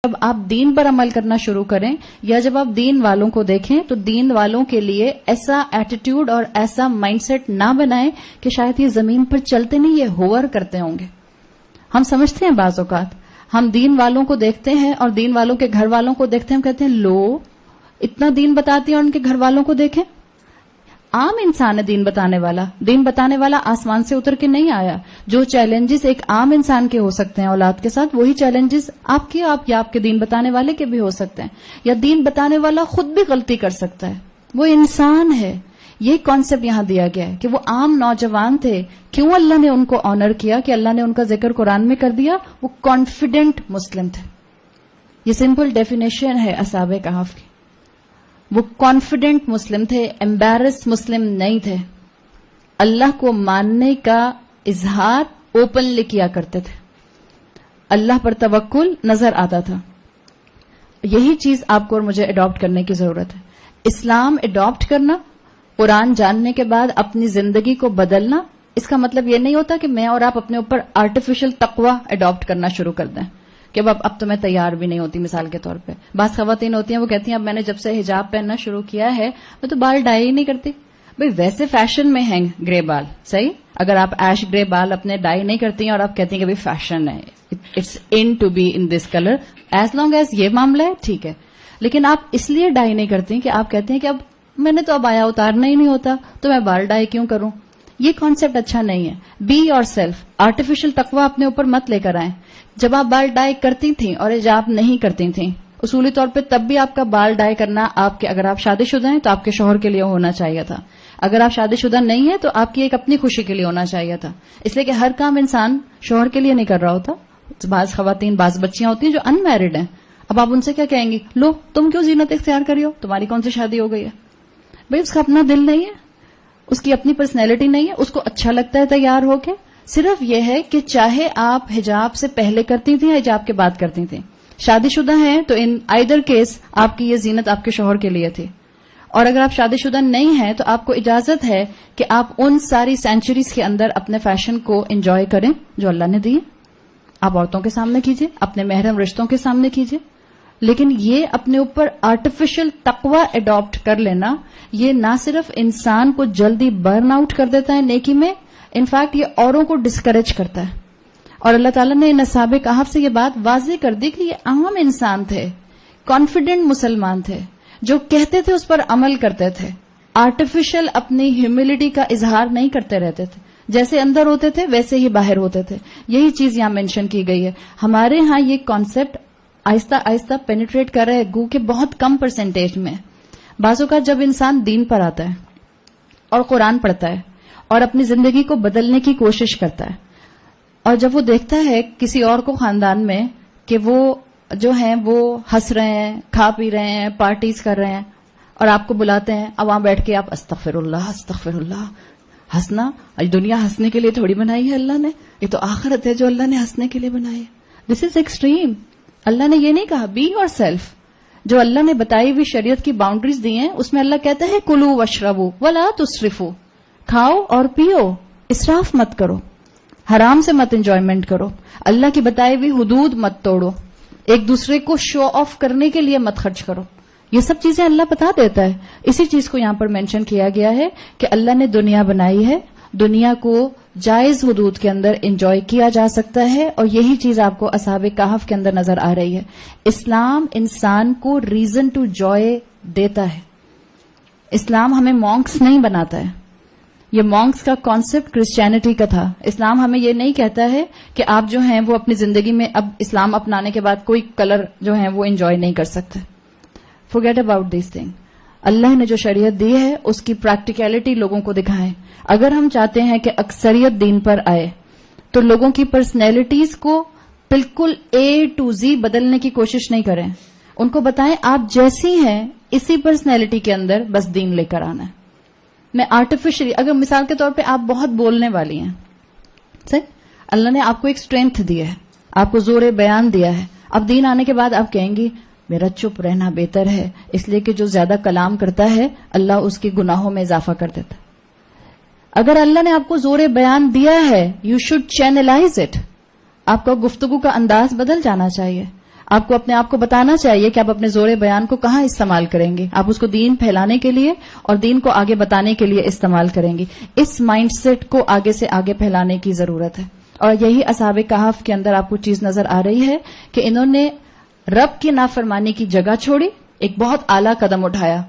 جب آپ دین پر عمل کرنا شروع کریں یا جب آپ دین والوں کو دیکھیں تو دین والوں کے لیے ایسا ایٹیٹیوڈ اور ایسا مائنڈ سیٹ نہ بنائیں کہ شاید یہ زمین پر چلتے نہیں، یہ ہوور کرتے ہوں گے. ہم سمجھتے ہیں بعض اوقات ہم دین والوں کو دیکھتے ہیں اور دین والوں کے گھر والوں کو دیکھتے ہیں، ہم کہتے ہیں لو اتنا دین بتاتی ہیں اور ان کے گھر والوں کو دیکھیں. عام انسان ہے دین بتانے والا آسمان سے اتر کے نہیں آیا. جو چیلنجز ایک عام انسان کے ہو سکتے ہیں اولاد کے ساتھ، وہی چیلنجز آپ کے یا آپ کے دین بتانے والے کے بھی ہو سکتے ہیں. یا دین بتانے والا خود بھی غلطی کر سکتا ہے، وہ انسان ہے. یہ کانسیپٹ یہاں دیا گیا ہے کہ وہ عام نوجوان تھے، کیوں اللہ نے ان کو آنر کیا کہ اللہ نے ان کا ذکر قرآن میں کر دیا؟ وہ کانفیڈنٹ مسلم تھے. یہ سمپل ڈیفینیشن ہے اصحاب کہف کی. وہ کانفیڈنٹ مسلم تھے، ایمبیرسڈ مسلم نہیں تھے. اللہ کو ماننے کا اظہار اوپنلی کیا کرتے تھے. اللہ پر توکل نظر آتا تھا. یہی چیز آپ کو اور مجھے اڈاپٹ کرنے کی ضرورت ہے. اسلام اڈاپٹ کرنا، قرآن جاننے کے بعد اپنی زندگی کو بدلنا، اس کا مطلب یہ نہیں ہوتا کہ میں اور آپ اپنے اوپر آرٹیفیشل تقوی اڈاپٹ کرنا شروع کر دیں کہ اب تو میں تیار بھی نہیں ہوتی. مثال کے طور پہ بعض خواتین ہوتی ہیں، وہ کہتی ہیں اب میں نے جب سے حجاب پہننا شروع کیا ہے میں تو بال ڈائی ہی نہیں کرتی. بھئی ویسے فیشن میں ہیں گرے بال، صحیح. اگر آپ ایش گرے بال اپنے ڈائی نہیں کرتی ہیں اور آپ کہتی ہیں کہ بھئی فیشن ہے، it's in to be in this colour, as long as یہ معاملہ ہے ٹھیک ہے. لیکن آپ اس لیے ڈائی نہیں کرتی کہ آپ کہتی ہیں کہ اب میں نے تو اب آیا اتارنا ہی نہیں ہوتا تو میں بال ڈائی کیوں کروں. یہ کانسیپٹ اچھا نہیں ہے. بی یور سیلف، آرٹیفیشل تقوی اپنے اوپر مت لے کر آئیں. جب آپ بال ڈائی کرتی تھیں اور حجاب نہیں کرتی تھیں، اصولی طور پہ تب بھی آپ کا بال ڈائی کرنا اگر آپ شادی شدہ ہیں تو آپ کے شوہر کے لیے ہونا چاہیے تھا. اگر آپ شادی شدہ نہیں ہیں تو آپ کی ایک اپنی خوشی کے لیے ہونا چاہیے تھا. اس لیے کہ ہر کام انسان شوہر کے لیے نہیں کر رہا ہوتا. بعض خواتین، بعض بچیاں ہوتی ہیں جو ان میرڈ ہیں، اب آپ ان سے کیا کہیں گی؟ لو تم کیوں زینت اختیار کری ہو، تمہاری کون سی شادی ہو گئی ہے؟ بھئی اس کا اپنا دل نہیں ہے، اس کی اپنی پرسنالٹی نہیں ہے، اس کو اچھا لگتا ہے تیار ہو کے. صرف یہ ہے کہ چاہے آپ حجاب سے پہلے کرتی تھیں یا حجاب کے بعد کرتی تھیں، شادی شدہ ہیں تو ان آئدر کیس آپ کی یہ زینت آپ کے شوہر کے لیے تھی. اور اگر آپ شادی شدہ نہیں ہیں تو آپ کو اجازت ہے کہ آپ ان ساری سینچریز کے اندر اپنے فیشن کو انجوائے کریں جو اللہ نے دی. آپ عورتوں کے سامنے کیجئے، اپنے محرم رشتوں کے سامنے کیجئے. لیکن یہ اپنے اوپر آرٹیفیشل تقوی اڈاپٹ کر لینا، یہ نہ صرف انسان کو جلدی برن آؤٹ کر دیتا ہے نیکی میں، انفیکٹ یہ اوروں کو ڈسکریج کرتا ہے. اور اللہ تعالیٰ نے ان اصحاب کہف سے یہ بات واضح کر دی کہ یہ عام انسان تھے، کانفیڈنٹ مسلمان تھے، جو کہتے تھے اس پر عمل کرتے تھے. آرٹیفیشل اپنی ہیوملٹی کا اظہار نہیں کرتے رہتے تھے. جیسے اندر ہوتے تھے ویسے ہی باہر ہوتے تھے. یہی چیز یہاں مینشن کی گئی ہے. ہمارے ہاں یہ کانسیپٹ آہستہ آہستہ پینیٹریٹ کر رہے ہیں، گو کہ بہت کم پرسنٹیج میں. بعض اوقات جب انسان دین پر آتا ہے اور قرآن پڑھتا ہے اور اپنی زندگی کو بدلنے کی کوشش کرتا ہے، اور جب وہ دیکھتا ہے کسی اور کو خاندان میں کہ وہ جو ہیں وہ ہنس رہے ہیں، کھا پی رہے ہیں، پارٹیز کر رہے ہیں، اور آپ کو بلاتے ہیں، اب وہاں بیٹھ کے آپ استغفر اللہ. ہنسنا دنیا ہنسنے کے لیے تھوڑی بنائی ہے اللہ نے، یہ تو آخرت ہے جو اللہ نے ہنسنے کے لیے بنائی ہے. دس از ایکسٹریم. اللہ نے یہ نہیں کہا بی یور سیلف. جو اللہ نے بتائی ہوئی شریعت کی باؤنڈریز دی ہیں اس میں اللہ کہتا ہے کلو واشربو ولا تسرفو، کھاؤ اور پیو، اسراف مت کرو، حرام سے مت انجوائمنٹ کرو، اللہ کی بتائی ہوئی حدود مت توڑو، ایک دوسرے کو شو آف کرنے کے لیے مت خرچ کرو. یہ سب چیزیں اللہ بتا دیتا ہے. اسی چیز کو یہاں پر مینشن کیا گیا ہے کہ اللہ نے دنیا بنائی ہے، دنیا کو جائز حدود کے اندر انجوائے کیا جا سکتا ہے، اور یہی چیز آپ کو اصحاب کہف کے اندر نظر آ رہی ہے. اسلام انسان کو ریزن ٹو جوائے دیتا ہے. اسلام ہمیں مونکس نہیں بناتا ہے. یہ مونکس کا کانسیپٹ کرسچینٹی کا تھا. اسلام ہمیں یہ نہیں کہتا ہے کہ آپ جو ہیں وہ اپنی زندگی میں اب اسلام اپنانے کے بعد کوئی کلر جو ہیں وہ انجوائے نہیں کر سکتے. forget about these things. اللہ نے جو شریعت دی ہے اس کی پریکٹیکلٹی لوگوں کو دکھائیں. اگر ہم چاہتے ہیں کہ اکثریت دین پر آئے تو لوگوں کی پرسنالٹیز کو بالکل A to Z بدلنے کی کوشش نہیں کریں. ان کو بتائیں آپ جیسی ہیں اسی پرسنالٹی کے اندر بس دین لے کر آنا ہے. میں آرٹیفیشلی، اگر مثال کے طور پہ آپ بہت بولنے والی ہیں، صحیح، اللہ نے آپ کو ایک اسٹرینتھ دی ہے، آپ کو زور بیان دیا ہے. اب دین آنے کے بعد آپ کہیں گی میرا چپ رہنا بہتر ہے، اس لیے کہ جو زیادہ کلام کرتا ہے اللہ اس کے گناہوں میں اضافہ کر دیتا ہے. اگر اللہ نے آپ کو زور بیان دیا ہے، یو شوڈ چینلائز اٹ. آپ کا گفتگو کا انداز بدل جانا چاہیے. آپ کو اپنے آپ کو بتانا چاہیے کہ آپ اپنے زور بیان کو کہاں استعمال کریں گے. آپ اس کو دین پھیلانے کے لیے اور دین کو آگے بتانے کے لیے استعمال کریں گے. اس مائنڈ سیٹ کو آگے سے آگے پھیلانے کی ضرورت ہے. اور یہی اصحاب کہف کے اندر آپ کو چیز نظر آ رہی ہے کہ انہوں نے رب کی نافرمانی کی جگہ چھوڑی، ایک بہت اعلیٰ قدم اٹھایا.